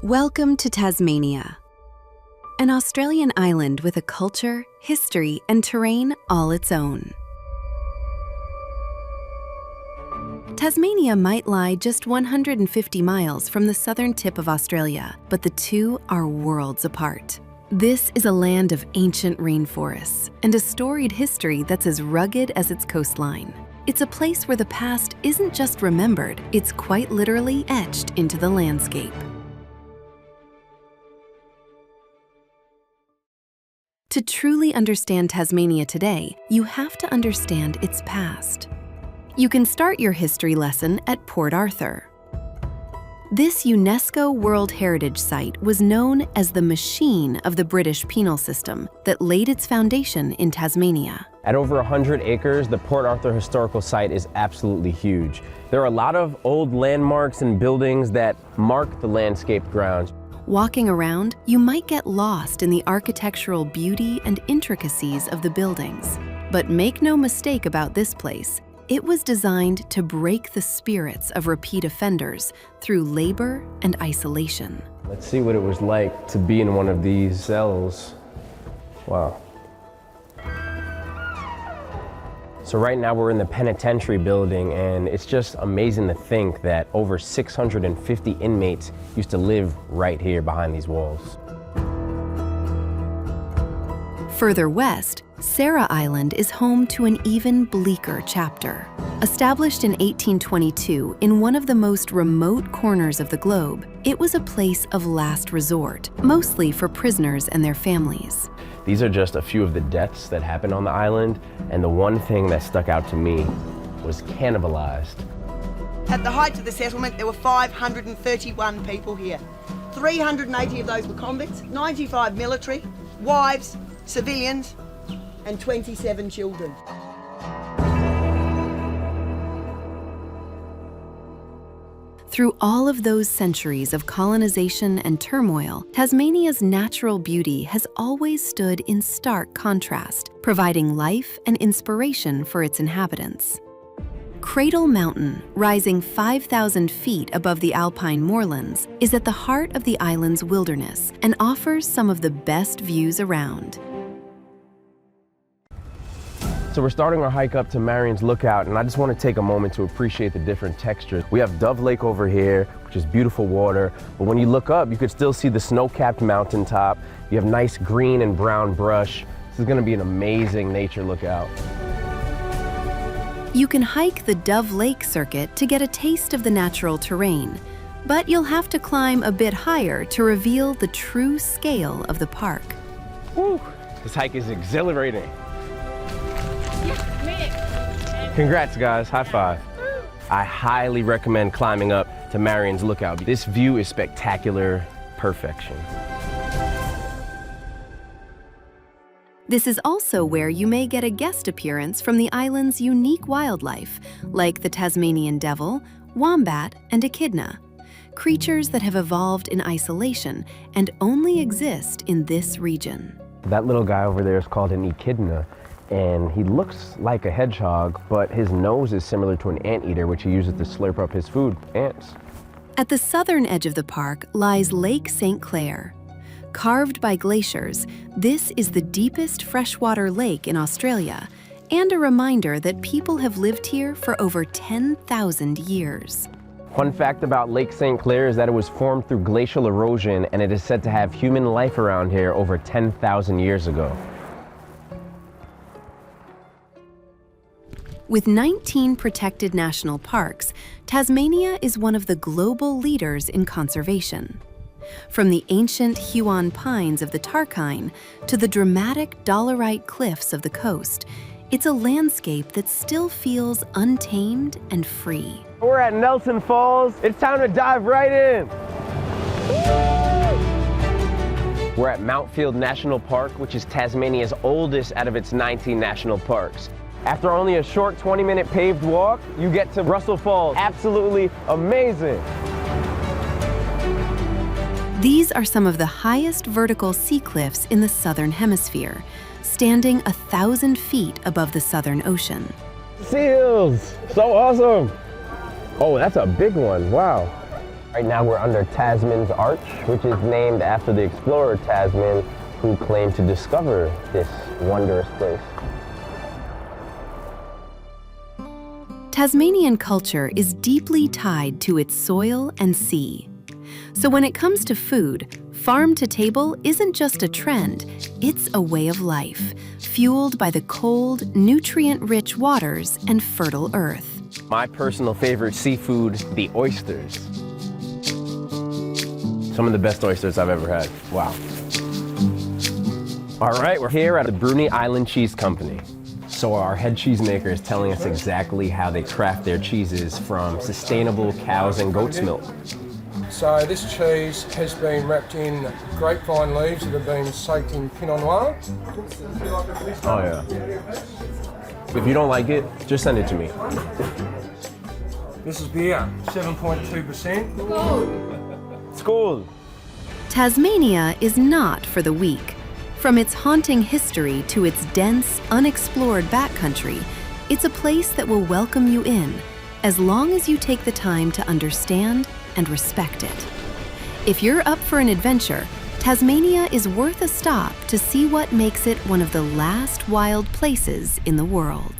Welcome to Tasmania, an Australian island with a culture, history, and terrain all its own. Tasmania might lie just 150 miles from the southern tip of Australia, but the two are worlds apart. This is a land of ancient rainforests and a storied history that's as rugged as its coastline. It's a place where the past isn't just remembered, it's quite literally etched into the landscape. To truly understand Tasmania today, you have to understand its past. You can start your history lesson at Port Arthur. This UNESCO World Heritage Site was known as the machine of the British penal system that laid its foundation in Tasmania. At over 100 acres, the Port Arthur Historical Site is absolutely huge. There are a lot of old landmarks and buildings that mark the landscaped grounds. Walking around, you might get lost in the architectural beauty and intricacies of the buildings. But make no mistake about this place, it was designed to break the spirits of repeat offenders through labor and isolation. Let's see what it was like to be in one of these cells. Wow. So right now we're in the penitentiary building, and it's just amazing to think that over 650 inmates used to live right here behind these walls. Further west, Sarah Island is home to an even bleaker chapter. Established in 1822 in one of the most remote corners of the globe, it was a place of last resort, mostly for prisoners and their families. These are just a few of the deaths that happened on the island, and the one thing that stuck out to me was cannibalized. At the height of the settlement, there were 531 people here. 380 of those were convicts, 95 military, wives, civilians, and 27 children. Through all of those centuries of colonization and turmoil, Tasmania's natural beauty has always stood in stark contrast, providing life and inspiration for its inhabitants. Cradle Mountain, rising 5,000 feet above the alpine moorlands, is at the heart of the island's wilderness and offers some of the best views around. So we're starting our hike up to Marion's Lookout, and I just want to take a moment to appreciate the different textures. We have Dove Lake over here, which is beautiful water, but when you look up, you could still see the snow-capped mountaintop. You have nice green and brown brush. This is going to be an amazing nature lookout. You can hike the Dove Lake circuit to get a taste of the natural terrain, but you'll have to climb a bit higher to reveal the true scale of the park. Woo! This hike is exhilarating. Congrats, guys. High five. I highly recommend climbing up to Marion's Lookout. This view is spectacular perfection. This is also where you may get a guest appearance from the island's unique wildlife, like the Tasmanian devil, wombat, and echidna, creatures that have evolved in isolation and only exist in this region. That little guy over there is called an echidna, and he looks like a hedgehog, but his nose is similar to an anteater, which he uses to slurp up his food, ants. At the southern edge of the park lies Lake St Clair. Carved by glaciers, this is the deepest freshwater lake in Australia, and a reminder that people have lived here for over 10,000 years. Fun fact about Lake St Clair is that it was formed through glacial erosion, and it is said to have human life around here over 10,000 years ago. With 19 protected national parks, Tasmania is one of the global leaders in conservation. From the ancient Huon pines of the Tarkine to the dramatic dolerite cliffs of the coast, it's a landscape that still feels untamed and free. We're at Nelson Falls. It's time to dive right in. We're at Mountfield National Park, which is Tasmania's oldest out of its 19 national parks. After only a short 20-minute paved walk, you get to Russell Falls. Absolutely amazing. These are some of the highest vertical sea cliffs in the southern hemisphere, standing 1,000 feet above the Southern Ocean. Seals, so awesome. Oh, that's a big one, wow. Right now we're under Tasman's Arch, which is named after the explorer Tasman, who claimed to discover this wondrous place. Tasmanian culture is deeply tied to its soil and sea. So when it comes to food, farm to table isn't just a trend, it's a way of life, fueled by the cold, nutrient-rich waters and fertile earth. My personal favorite seafood, the oysters. Some of the best oysters I've ever had. Wow. All right, we're here at the Bruny Island Cheese Company. So our head cheesemaker is telling us exactly how they craft their cheeses from sustainable cows and goat's milk. So this cheese has been wrapped in grapevine leaves that have been soaked in Pinot Noir. Oh yeah. If you don't like it, just send it to me. This is beer, 7.2%. School. Tasmania is not for the weak. From its haunting history to its dense, unexplored backcountry, it's a place that will welcome you in, as long as you take the time to understand and respect it. If you're up for an adventure, Tasmania is worth a stop to see what makes it one of the last wild places in the world.